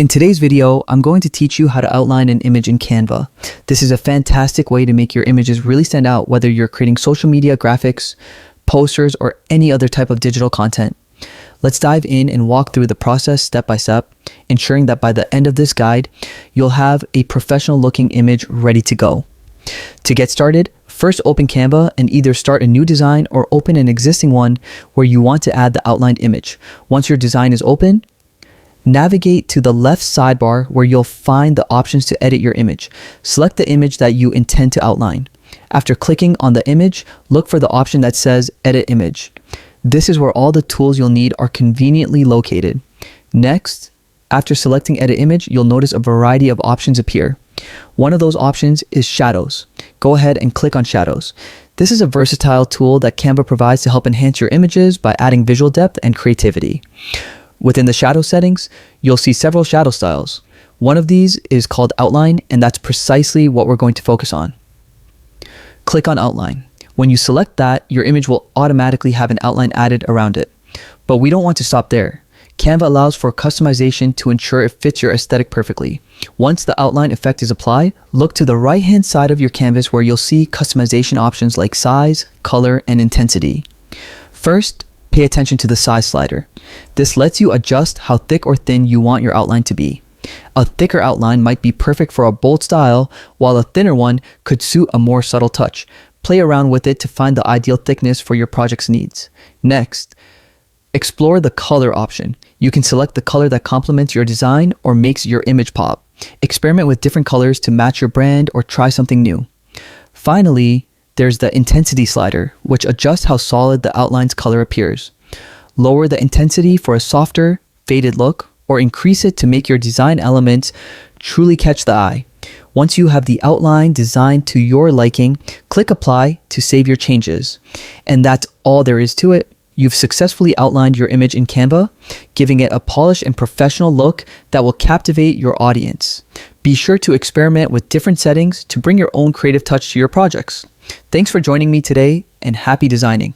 In today's video, I'm going to teach you how to outline an image in Canva. This is a fantastic way to make your images really stand out, whether you're creating social media graphics, posters, or any other type of digital content. Let's dive in and walk through the process step by step, ensuring that by the end of this guide, you'll have a professional looking image ready to go. To get started, first open Canva and either start a new design or open an existing one where you want to add the outlined image. Once your design is open, navigate to the left sidebar where you'll find the options to edit your image. Select the image that you intend to outline. After clicking on the image, look for the option that says Edit Image. This is where all the tools you'll need are conveniently located. Next, after selecting Edit Image, you'll notice a variety of options appear. One of those options is Shadows. Go ahead and click on Shadows. This is a versatile tool that Canva provides to help enhance your images by adding visual depth and creativity. Within the shadow settings, you'll see several shadow styles. One of these is called Outline, and that's precisely what we're going to focus on. Click on Outline. When you select that, your image will automatically have an outline added around it. But we don't want to stop there. Canva allows for customization to ensure it fits your aesthetic perfectly. Once the outline effect is applied, look to the right-hand side of your canvas where you'll see customization options like size, color, and intensity. First, pay attention to the size slider. This lets you adjust how thick or thin you want your outline to be. A thicker outline might be perfect for a bold style, while a thinner one could suit a more subtle touch. Play around with it to find the ideal thickness for your project's needs. Next, explore the color option. You can select the color that complements your design or makes your image pop. Experiment with different colors to match your brand or try something new. Finally, there's the intensity slider, which adjusts how solid the outline's color appears. Lower the intensity for a softer, faded look, or increase it to make your design elements truly catch the eye. Once you have the outline designed to your liking, click Apply to save your changes. And that's all there is to it. You've successfully outlined your image in Canva, giving it a polished and professional look that will captivate your audience. Be sure to experiment with different settings to bring your own creative touch to your projects. Thanks for joining me today, and happy designing.